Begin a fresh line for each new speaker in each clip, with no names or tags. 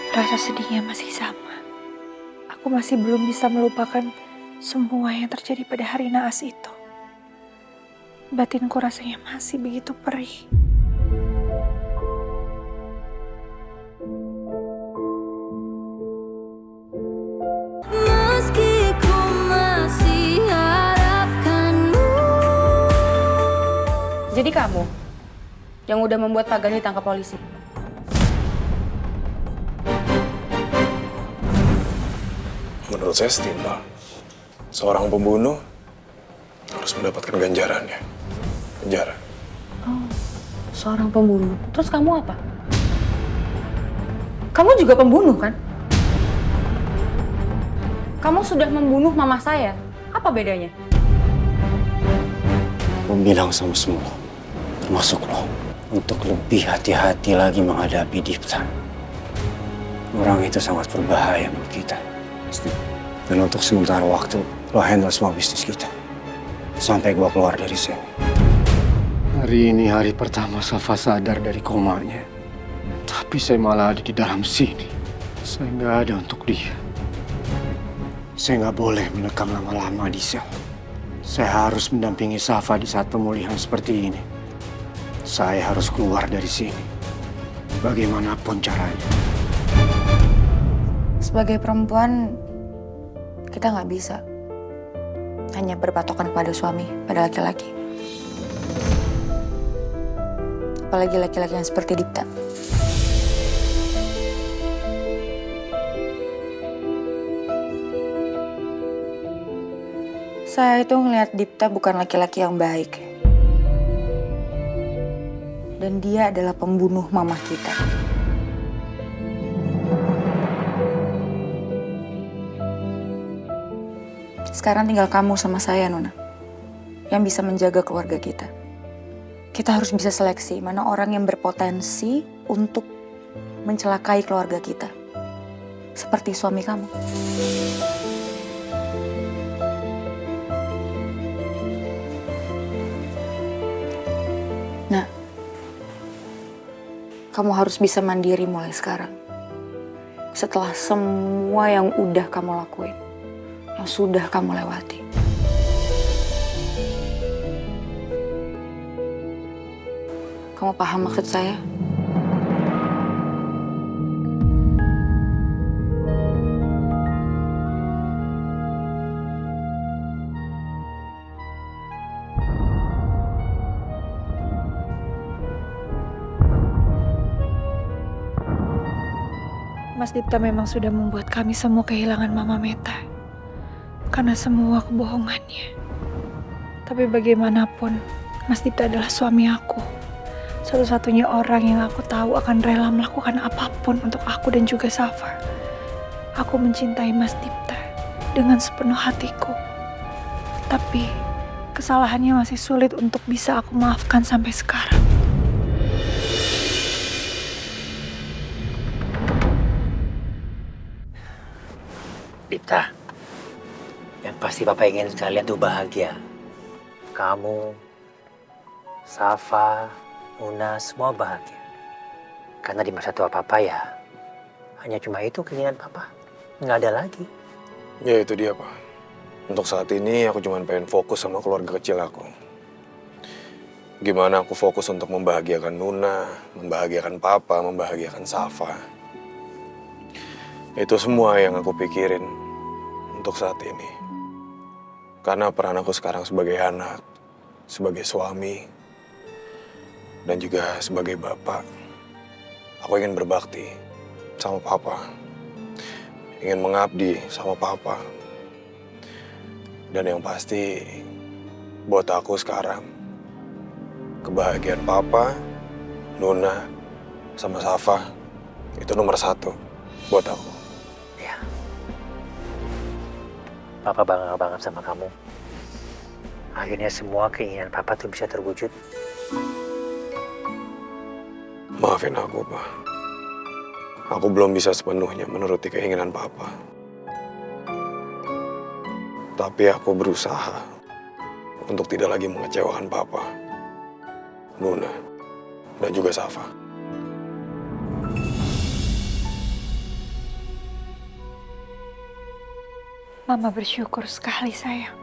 Rasa sedihnya masih sama. Aku masih belum bisa melupakan semua yang terjadi pada hari naas itu. Batinku rasanya masih begitu perih.
Meski ku masih harapkanmu.
Jadi kamu yang udah membuat Pak Gani ditangkap polisi?
Menurut saya setimpal. Seorang pembunuh harus mendapatkan ganjarannya. Penjara.
Oh, seorang pembunuh. Terus kamu apa? Kamu juga pembunuh kan? Kamu sudah membunuh mama saya. Apa bedanya?
Gue bilang sama semua, termasuk lo, untuk lebih hati-hati lagi menghadapi Dipta. Orang itu sangat berbahaya buat kita. Dan untuk sementara waktu, lo handle semua bisnis kita. Sampai gua keluar dari sini. Hari ini hari pertama Safa sadar dari komanya. Tapi saya malah ada di dalam sini. Saya nggak ada untuk dia. Saya nggak boleh menekam lama-lama di sel. Saya harus mendampingi Safa di saat pemulihan seperti ini. Saya harus keluar dari sini. Bagaimanapun caranya.
Sebagai perempuan, kita nggak bisa hanya berpatokan pada suami, pada laki-laki. Apalagi laki-laki yang seperti Dipta. Saya itu ngelihat Dipta bukan laki-laki yang baik. Dan dia adalah pembunuh mama kita. Sekarang tinggal kamu sama saya, Nona, yang bisa menjaga keluarga kita. Kita harus bisa seleksi mana orang yang berpotensi untuk mencelakai keluarga kita. Seperti suami kamu. Nah, kamu harus bisa mandiri mulai sekarang. Setelah semua yang udah kamu lakuin. Yang sudah kamu lewati. Kamu paham maksud saya?
Mas Dipta memang sudah membuat kami semua kehilangan Mama Meta. Karena semua kebohongannya. Tapi bagaimanapun, Mas Dipta adalah suami aku. Satu-satunya orang yang aku tahu akan rela melakukan apapun untuk aku dan juga Safa. Aku mencintai Mas Dipta dengan sepenuh hatiku. Tapi kesalahannya masih sulit untuk bisa aku maafkan sampai sekarang.
Dipta, yang pasti Papa ingin kalian tuh bahagia. Kamu, Safa, Una, semua bahagia. Karena di masa tua Papa ya, hanya cuma itu keinginan Papa. Nggak ada lagi.
Ya itu dia, Pak. Untuk saat ini aku cuma pengen fokus sama keluarga kecil aku. Gimana aku fokus untuk membahagiakan Nuna, membahagiakan Papa, membahagiakan Safa. Itu semua yang aku pikirin untuk saat ini. Karena peran aku sekarang sebagai anak, sebagai suami, dan juga sebagai bapak. Aku ingin berbakti sama Papa. Ingin mengabdi sama Papa. Dan yang pasti, buat aku sekarang, kebahagiaan Papa, Nuna, sama Safa, itu nomor 1 buat aku.
Ya. Papa bangga banget sama kamu. Akhirnya semua keinginan Papa tuh bisa terwujud.
Maafin aku, Pak. Aku belum bisa sepenuhnya menuruti keinginan Papa. Tapi aku berusaha untuk tidak lagi mengecewakan Papa, Nuna, dan juga Safa.
Mama bersyukur sekali sayang.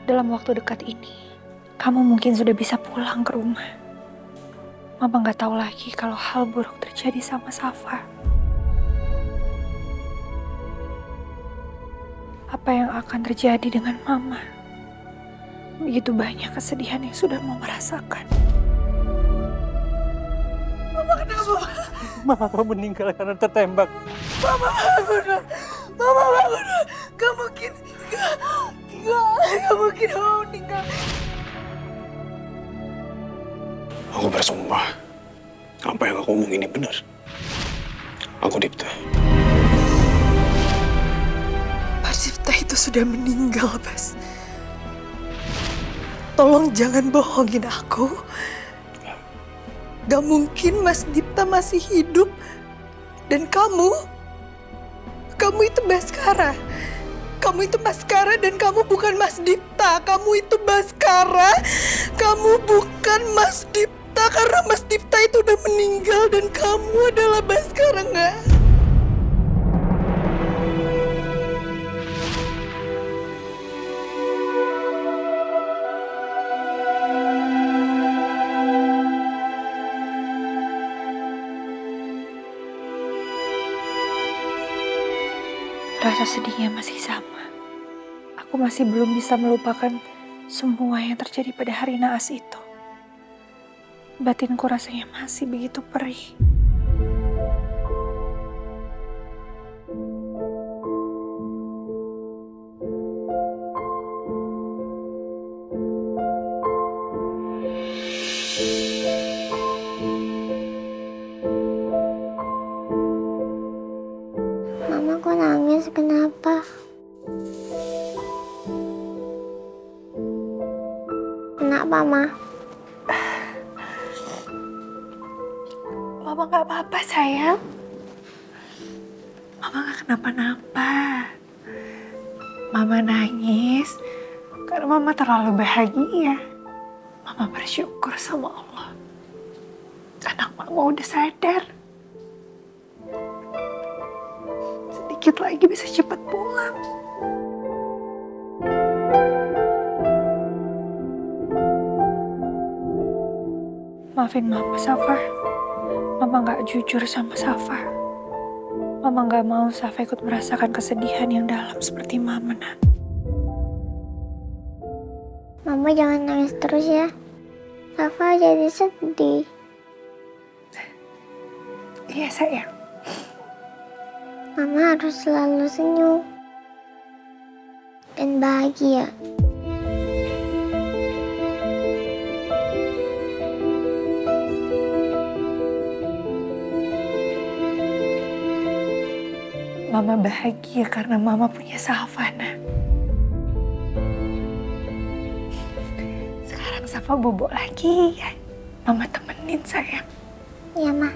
Dalam waktu dekat ini, kamu mungkin sudah bisa pulang ke rumah. Mama gak tahu lagi kalau hal buruk terjadi sama Safa. Apa yang akan terjadi dengan Mama? Begitu banyak kesedihan yang sudah Mama rasakan. Mama kenapa?
Mama meninggal karena tertembak.
Mama bangun. Mama bangun. Gak mungkin. Gak mungkin Mama meninggal.
Aku bersumpah, apa yang aku omong ini benar. Aku Dipta.
Mas Dipta itu sudah meninggal, Bas. Tolong jangan bohongin aku. Gak mungkin Mas Dipta masih hidup. Dan kamu itu Baskara. Kamu itu Baskara dan kamu bukan Mas Dipta. Kamu itu Baskara. Kamu bukan Mas Dipta karena Mas Dipta itu udah meninggal dan kamu adalah Baskara, nggak? Rasa sedihnya masih sama. Aku masih belum bisa melupakan semua yang terjadi pada hari naas itu. Batinku rasanya masih begitu perih.
Mama kok nangis, kenapa? Kenapa, Ma?
Mama gak apa-apa sayang. Mama gak kenapa-napa. Mama nangis karena Mama terlalu bahagia. Mama bersyukur sama Allah. Anak Mama udah sadar. Sedikit lagi bisa cepat pulang. Maafin Mama, Safa. Mama gak jujur sama Safa. Mama gak mau Safa ikut merasakan kesedihan yang dalam seperti Mama, Nak.
Mama jangan nangis terus ya. Safa jadi sedih.
Iya, sayang.
Mama harus selalu senyum dan bahagia.
Mama bahagia karena Mama punya Safa, Nak. Sekarang Safa bobo lagi ya. Mama temenin sayang.
Ya, Ma.